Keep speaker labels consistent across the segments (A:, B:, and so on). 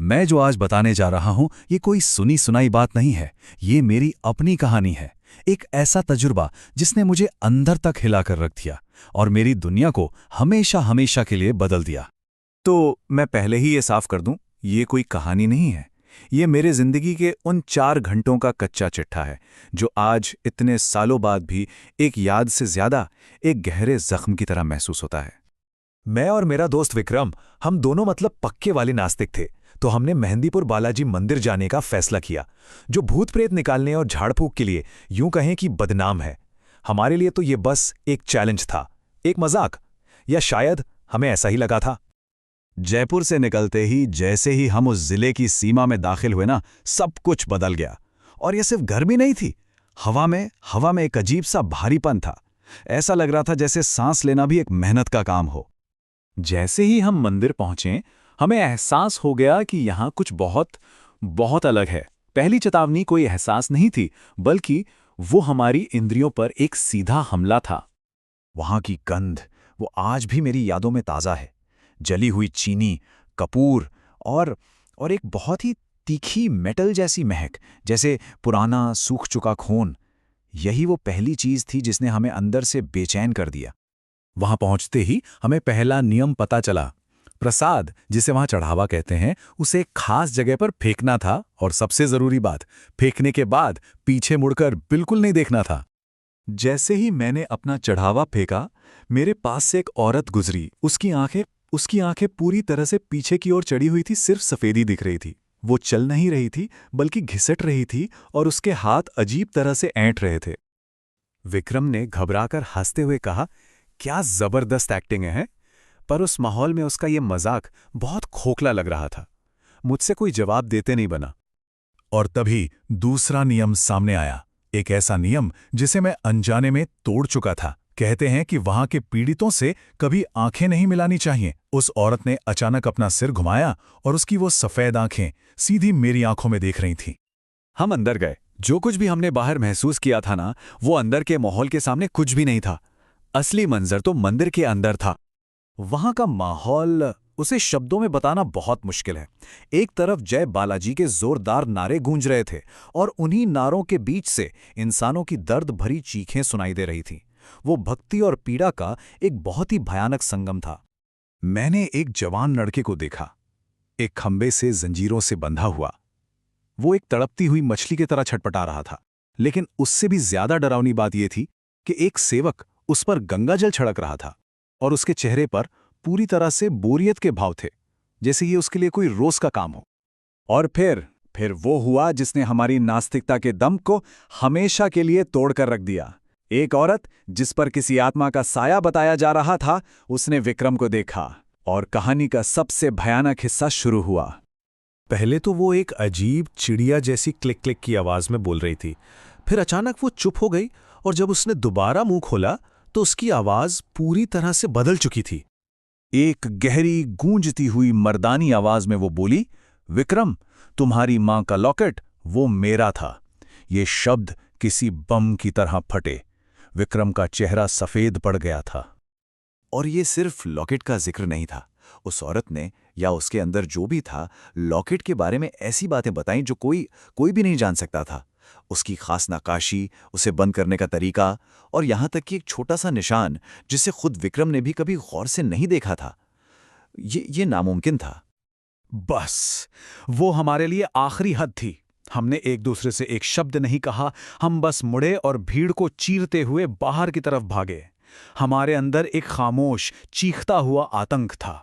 A: मैं जो आज बताने जा रहा हूं ये कोई सुनी सुनाई बात नहीं है। ये मेरी अपनी कहानी है। एक ऐसा तजुर्बा जिसने मुझे अंदर तक हिलाकर रख दिया और मेरी दुनिया को हमेशा हमेशा के लिए बदल दिया। तो मैं पहले ही ये साफ कर दूं, ये कोई कहानी नहीं है। ये मेरे जिंदगी के उन 4 घंटों का कच्चा चिट्ठा है जो आज इतने सालों बाद भी एक याद से ज्यादा एक गहरे जख्म की तरह महसूस होता है। मैं और मेरा दोस्त विक्रम, हम दोनों पक्के वाले नास्तिक थे। तो हमने मेहंदीपुर बालाजी मंदिर जाने का फैसला किया, जो भूत प्रेत निकालने और झाड़ फूक के लिए यूं कहें कि बदनाम है। हमारे लिए तो ये बस एक चैलेंज था, एक मजाक, या शायद हमें ऐसा ही लगा था। जयपुर से निकलते ही जैसे ही हम उस जिले की सीमा में दाखिल हुए ना, सब कुछ बदल गया। और यह सिर्फ गर्मी नहीं थी, हवा में एक अजीब सा भारीपन था। ऐसा लग रहा था जैसे सांस लेना भी एक मेहनत का काम हो। जैसे ही हम मंदिर पहुंचे, हमें एहसास हो गया कि यहाँ कुछ बहुत बहुत अलग है। पहली चेतावनी कोई एहसास नहीं थी, बल्कि वो हमारी इंद्रियों पर एक सीधा हमला था। वहाँ की गंध, वो आज भी मेरी यादों में ताज़ा है। जली हुई चीनी, कपूर और एक बहुत ही तीखी मेटल जैसी महक, जैसे पुराना सूख चुका खून। यही वो पहली चीज़ थी जिसने हमें अंदर से बेचैन कर दिया। वहां पहुंचते ही हमें पहला नियम पता चला। प्रसाद, जिसे वहां चढ़ावा कहते हैं, उसे एक खास जगह पर फेंकना था, और सबसे जरूरी बात, फेंकने के बाद पीछे मुड़कर बिल्कुल नहीं देखना था। जैसे ही मैंने अपना चढ़ावा फेंका, मेरे पास से एक औरत गुजरी। उसकी आंखें पूरी तरह से पीछे की ओर चढ़ी हुई थी, सिर्फ सफेदी दिख रही थी। वो चल नहीं रही थी, बल्कि घिसट रही थी, और उसके हाथ अजीब तरह से ऐंठ रहे थे। विक्रम ने घबराकर हंसते हुए कहा, क्या जबरदस्त एक्टिंग है। पर उस माहौल में उसका ये मजाक बहुत खोखला लग रहा था। मुझसे कोई जवाब देते नहीं बना। और तभी दूसरा नियम सामने आया, एक ऐसा नियम जिसे मैं अनजाने में तोड़ चुका था। कहते हैं कि वहां के पीड़ितों से कभी आंखें नहीं मिलानी चाहिए। उस औरत ने अचानक अपना सिर घुमाया और उसकी वो सफेद आंखें सीधी मेरी आंखों में देख रही थीं। हम अंदर गए। जो कुछ भी हमने बाहर महसूस किया था ना, वो अंदर के माहौल के सामने कुछ भी नहीं था। असली मंजर तो मंदिर के अंदर था। वहां का माहौल, उसे शब्दों में बताना बहुत मुश्किल है। एक तरफ जय बालाजी के जोरदार नारे गूंज रहे थे, और उन्हीं नारों के बीच से इंसानों की दर्द भरी चीखें सुनाई दे रही थीं। वो भक्ति और पीड़ा का एक बहुत ही भयानक संगम था। मैंने एक जवान लड़के को देखा, एक खंबे से जंजीरों से बंधा हुआ। वो एक तड़पती हुई मछली की तरह छटपटा रहा था। लेकिन उससे भी ज्यादा डरावनी बात यह थी कि एक सेवक उस पर गंगाजल छिड़क रहा था, और उसके चेहरे पर पूरी तरह से बोरियत के भाव थे, जैसे ये उसके लिए कोई रोज का काम हो। और फिर वो हुआ जिसने हमारी नास्तिकता के दम को हमेशा के लिए तोड़कर रख दिया। एक औरत, जिस पर किसी आत्मा का साया बताया जा रहा था, उसने विक्रम को देखा, और कहानी का सबसे भयानक हिस्सा शुरू हुआ। पहले तो वो एक अजीब चिड़िया जैसी क्लिक क्लिक की आवाज में बोल रही थी। फिर अचानक वो चुप हो गई, और जब उसने दोबारा मुंह खोला तो उसकी आवाज पूरी तरह से बदल चुकी थी। एक गहरी गूंजती हुई मर्दानी आवाज में वो बोली, विक्रम, तुम्हारी मां का लॉकेट वो मेरा था। ये शब्द किसी बम की तरह फटे। विक्रम का चेहरा सफेद पड़ गया था। और ये सिर्फ लॉकेट का जिक्र नहीं था। उस औरत ने, या उसके अंदर जो भी था, लॉकेट के बारे में ऐसी बातें बताईं जो कोई भी नहीं जान सकता था। उसकी खास नक्काशी, उसे बंद करने का तरीका, और यहां तक कि एक छोटा सा निशान जिसे खुद विक्रम ने भी कभी गौर से नहीं देखा था। ये नामुमकिन था। बस वो हमारे लिए आखिरी हद थी। हमने एक दूसरे से एक शब्द नहीं कहा। हम बस मुड़े और भीड़ को चीरते हुए बाहर की तरफ भागे। हमारे अंदर एक खामोश, चीखता हुआ आतंक था।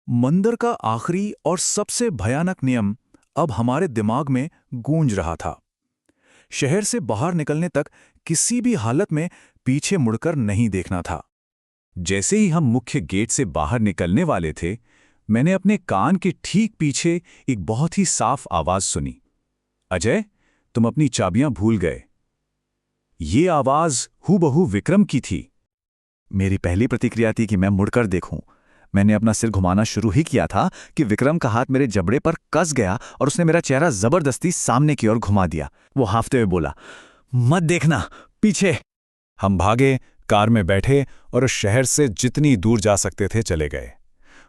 A: मंदिर का आखिरी और सबसे भयानक नियम अब हमारे दिमाग में गूंज रहा था। शहर से बाहर निकलने तक किसी भी हालत में पीछे मुड़कर नहीं देखना था। जैसे ही हम मुख्य गेट से बाहर निकलने वाले थे, मैंने अपने कान के ठीक पीछे एक बहुत ही साफ आवाज सुनी, अजय, तुम अपनी चाबियां भूल गए। ये आवाज हूबहू विक्रम की थी। मेरी पहली प्रतिक्रिया थी कि मैं मुड़कर देखूं। मैंने अपना सिर घुमाना शुरू ही किया था कि विक्रम का हाथ मेरे जबड़े पर कस गया और उसने मेरा चेहरा जबरदस्ती सामने की ओर घुमा दिया। वो हांफते हुए बोला, मत देखना, पीछे। हम भागे, कार में बैठे और उस शहर से जितनी दूर जा सकते थे चले गए।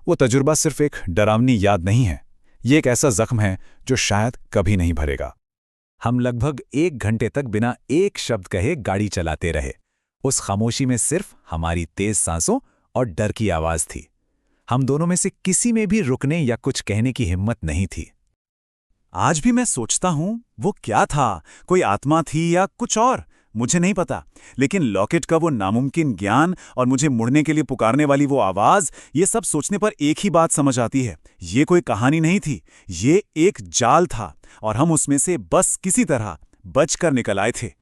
A: वो तजुर्बा सिर्फ एक डरावनी याद नहीं है, ये एक ऐसा जख्म है जो शायद कभी नहीं भरेगा। हम लगभग 1 घंटे तक बिना एक शब्द कहे गाड़ी चलाते रहे। उस खामोशी में सिर्फ हमारी तेज सांसों और डर की आवाज थी। हम दोनों में से किसी में भी रुकने या कुछ कहने की हिम्मत नहीं थी।
B: आज भी मैं सोचता हूं वो क्या था, कोई आत्मा थी या कुछ और, मुझे नहीं पता। लेकिन लॉकेट का वो नामुमकिन ज्ञान और मुझे मुड़ने के लिए पुकारने वाली वो आवाज, ये सब सोचने पर एक ही बात समझ आती है, ये कोई कहानी नहीं थी, ये एक जाल था और हम उसमें से बस किसी तरह बचकर निकल आए थे।